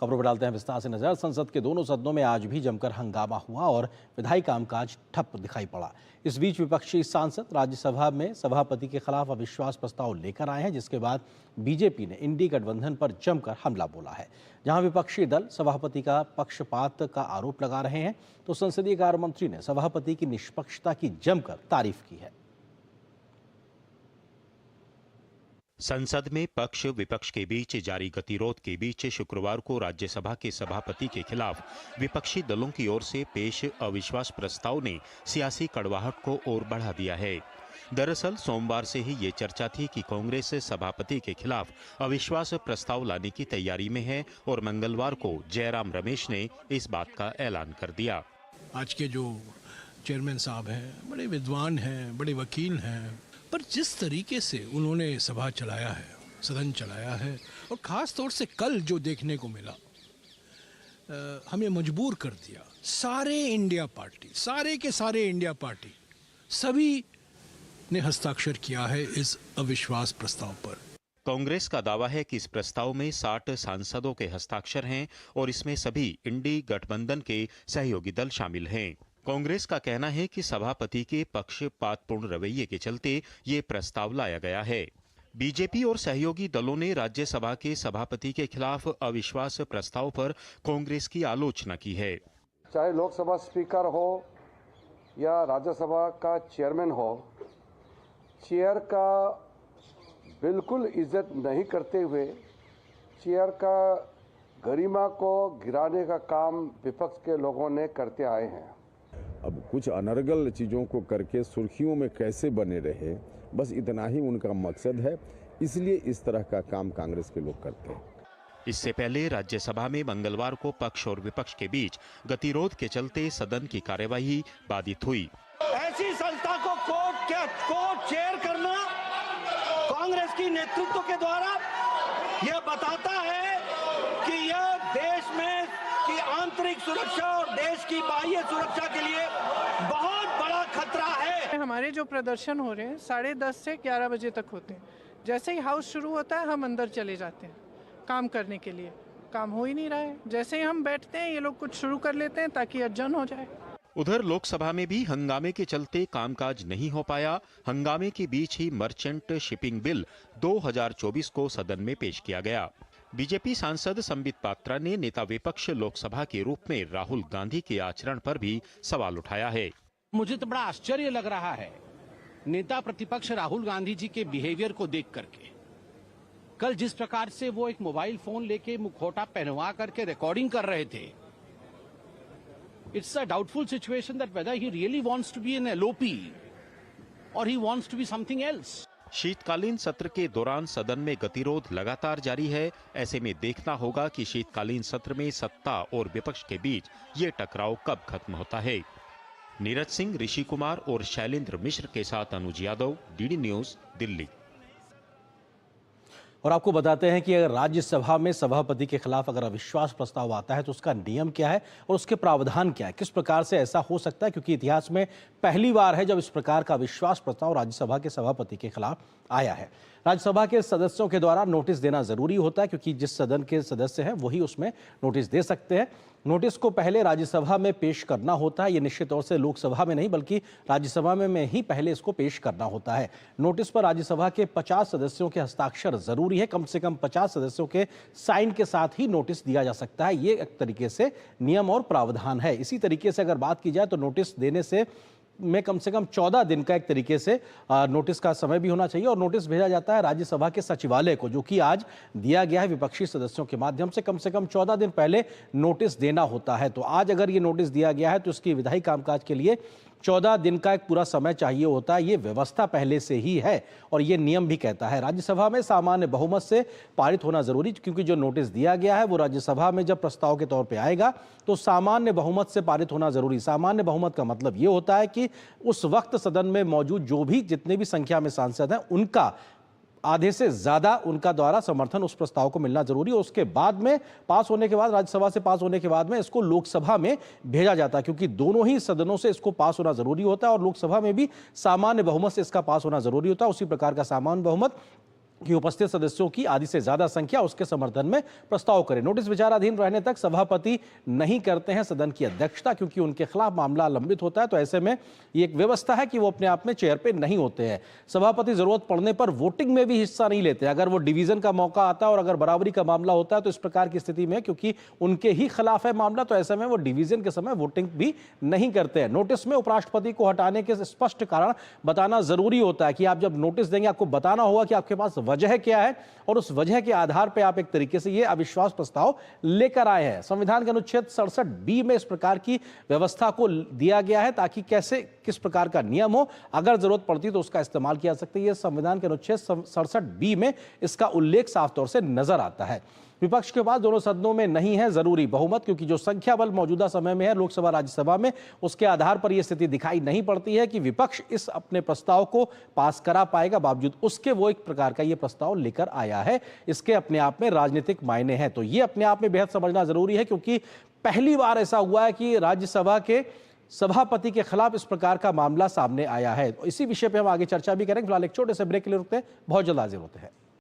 खबरों पर डालते हैं विस्तार से नजर। संसद के दोनों सदनों में आज भी जमकर हंगामा हुआ और विधायी कामकाज ठप दिखाई पड़ा। इस बीच विपक्षी सांसद राज्यसभा में सभापति के खिलाफ अविश्वास प्रस्ताव लेकर आए हैं, जिसके बाद बीजेपी ने इंडी गठबंधन पर जमकर हमला बोला है। जहां विपक्षी दल सभापति का पक्षपात का आरोप लगा रहे हैं, तो संसदीय कार्य मंत्री ने सभापति की निष्पक्षता की जमकर तारीफ की है। संसद में पक्ष विपक्ष के बीच जारी गतिरोध के बीच शुक्रवार को राज्यसभा के सभापति के खिलाफ विपक्षी दलों की ओर से पेश अविश्वास प्रस्ताव ने सियासी कड़वाहट को और बढ़ा दिया है। दरअसल सोमवार से ही ये चर्चा थी कि कांग्रेस सभापति के खिलाफ अविश्वास प्रस्ताव लाने की तैयारी में है और मंगलवार को जयराम रमेश ने इस बात का ऐलान कर दिया। आज के जो चेयरमैन साहब हैं, बड़े विद्वान हैं, बड़े वकील हैं, पर जिस तरीके से उन्होंने सभा चलाया है, सदन चलाया है, और ख़ास तौर से कल जो देखने को मिला, हमें मजबूर कर दिया। सारे के सारे इंडिया पार्टी सभी ने हस्ताक्षर किया है इस अविश्वास प्रस्ताव पर। कांग्रेस का दावा है कि इस प्रस्ताव में 60 सांसदों के हस्ताक्षर हैं और इसमें सभी इंडी गठबंधन के सहयोगी दल शामिल हैं। कांग्रेस का कहना है कि सभापति के पक्षपातपूर्ण रवैये के चलते ये प्रस्ताव लाया गया है। बीजेपी और सहयोगी दलों ने राज्यसभा के सभापति के खिलाफ अविश्वास प्रस्ताव पर कांग्रेस की आलोचना की है। चाहे लोकसभा स्पीकर हो या राज्यसभा का चेयरमैन हो, चेयर का बिल्कुल इज्जत नहीं करते हुए चेयर का गरिमा को गिराने का काम विपक्ष के लोगों ने करते आए हैं। अब कुछ अनर्गल चीज़ों को करके सुर्खियों में कैसे बने रहे, बस इतना ही उनका मकसद है। इसलिए इस तरह का काम कांग्रेस के लोग करते हैं। इससे पहले राज्यसभा में मंगलवार को पक्ष और विपक्ष के बीच गतिरोध के चलते सदन की कार्यवाही बाधित हुई। ऐसी संस्था को कोर्ट चेयर करना कांग्रेस की नेतृत्व के द्वारा यह बताता है कि यह देश में की आंतरिक सुरक्षा और देश की बाह्य सुरक्षा के लिए बहुत बड़ा खतरा है। हमारे जो प्रदर्शन हो रहे हैं 10:30 से 11 बजे तक होते हैं। जैसे ही हाउस शुरू होता है हम अंदर चले जाते हैं काम करने के लिए। काम हो ही नहीं रहा है। जैसे ही हम बैठते हैं ये लोग कुछ शुरू कर लेते हैं ताकि अर्जन हो जाए। उधर लोकसभा में भी हंगामे के चलते कामकाज नहीं हो पाया। हंगामे के बीच ही मर्चेंट शिपिंग बिल 2024 को सदन में पेश किया गया। बीजेपी सांसद संबित पात्रा ने नेता विपक्ष लोकसभा के रूप में राहुल गांधी के आचरण पर भी सवाल उठाया है। मुझे तो बड़ा आश्चर्य लग रहा है नेता प्रतिपक्ष राहुल गांधी जी के बिहेवियर को देख करके। कल जिस प्रकार से वो एक मोबाइल फोन लेके मुखौटा पहनवा करके रिकॉर्डिंग कर रहे थे, it's a doubtful situation that whether he really wants to be an LOP और he wants to be something else. शीतकालीन सत्र के दौरान सदन में गतिरोध लगातार जारी है। ऐसे में देखना होगा कि शीतकालीन सत्र में सत्ता और विपक्ष के बीच ये टकराव कब खत्म होता है। नीरज सिंह, ऋषि कुमार और शैलेंद्र मिश्र के साथ अनुज यादव, डीडी न्यूज, दिल्ली। और आपको बताते हैं कि अगर राज्यसभा में सभापति के खिलाफ अगर अविश्वास प्रस्ताव आता है तो उसका नियम क्या है और उसके प्रावधान क्या है, किस प्रकार से ऐसा हो सकता है, क्योंकि इतिहास में पहली बार है जब इस प्रकार का अविश्वास प्रस्ताव राज्यसभा के सभापति के खिलाफ आया है। राज्यसभा के सदस्यों के द्वारा नोटिस देना जरूरी होता है, क्योंकि जिस सदन के सदस्य हैं वही उसमें नोटिस दे सकते हैं। नोटिस को पहले राज्यसभा में पेश करना होता है। ये निश्चित तौर से लोकसभा में नहीं बल्कि राज्यसभा में ही पहले इसको पेश करना होता है। नोटिस पर राज्यसभा के 50 सदस्यों के हस्ताक्षर जरूरी है। कम से कम 50 सदस्यों के साइन के साथ ही नोटिस दिया जा सकता है। ये एक तरीके से नियम और प्रावधान है। इसी तरीके से अगर बात की जाए तो नोटिस देने से कम 14 दिन का एक तरीके से नोटिस का समय भी होना चाहिए। और नोटिस भेजा जाता है राज्यसभा के सचिवालय को, जो कि आज दिया गया है विपक्षी सदस्यों के माध्यम से। कम 14 दिन पहले नोटिस देना होता है। तो आज अगर ये नोटिस दिया गया है तो इसकी विधायी कामकाज के लिए 14 दिन का एक पूरा समय चाहिए होता है। ये व्यवस्था पहले से ही है और ये नियम भी कहता है। राज्यसभा में सामान्य बहुमत से पारित होना जरूरी, क्योंकि जो नोटिस दिया गया है वो राज्यसभा में जब प्रस्ताव के तौर पे आएगा तो सामान्य बहुमत से पारित होना जरूरी। सामान्य बहुमत का मतलब ये होता है कि उस वक्त सदन में मौजूद जितने भी संख्या में सांसद हैं उनका आधे से ज्यादा उनका द्वारा समर्थन उस प्रस्ताव को मिलना जरूरी है। उसके बाद में पास होने के बाद, राज्यसभा से पास होने के बाद में इसको लोकसभा में भेजा जाता है, क्योंकि दोनों ही सदनों से इसको पास होना जरूरी होता है और लोकसभा में भी सामान्य बहुमत से इसका पास होना जरूरी होता है। उसी प्रकार का सामान्य बहुमत कि उपस्थित सदस्यों की आधी से ज्यादा संख्या उसके समर्थन में प्रस्ताव करे। नोटिस विचाराधीन रहने तक सभापति नहीं करते हैं सदन की अध्यक्षता, क्योंकि उनके खिलाफ मामला लंबित होता है। तो ऐसे में ये एक व्यवस्था है कि वो अपने आप में चेयर पे नहीं होते हैं। सभापति जरूरत पड़ने पर वोटिंग में भी हिस्सा नहीं लेते। अगर वो डिवीजन का मौका आता है और अगर बराबरी का मामला होता है तो इस प्रकार की स्थिति में, क्योंकि उनके ही खिलाफ है मामला, तो ऐसे में वो डिवीजन के समय वोटिंग भी नहीं करते हैं। नोटिस में उपराष्ट्रपति को हटाने के स्पष्ट कारण बताना जरूरी होता है कि आप जब नोटिस देंगे आपको बताना होगा कि आपके पास वजह क्या है और उस वजह के आधार पर आप एक तरीके से ये अविश्वास प्रस्ताव लेकर आए हैं। संविधान के अनुच्छेद 67B में इस प्रकार की व्यवस्था को दिया गया है ताकि कैसे किस प्रकार का नियम हो, अगर जरूरत पड़ती तो उसका इस्तेमाल किया जा सकता है। यह संविधान के अनुच्छेद 67B में इसका उल्लेख साफ तौर से नजर आता है। विपक्ष के पास दोनों सदनों में नहीं है जरूरी बहुमत, क्योंकि जो संख्या बल मौजूदा समय में है लोकसभा राज्यसभा में, उसके आधार पर यह स्थिति दिखाई नहीं पड़ती है कि विपक्ष इस अपने प्रस्ताव को पास करा पाएगा। बावजूद उसके वो एक प्रकार का ये प्रस्ताव लेकर आया है। इसके अपने आप में राजनीतिक मायने हैं। तो ये अपने आप में बेहद समझना जरूरी है, क्योंकि पहली बार ऐसा हुआ है कि राज्यसभा के सभापति के खिलाफ इस प्रकार का मामला सामने आया है। तो इसी विषय पर हम आगे चर्चा भी करेंगे। फिलहाल एक छोटे से ब्रेक के लिए रुकते हैं, बहुत जल्द हाजिर होते हैं।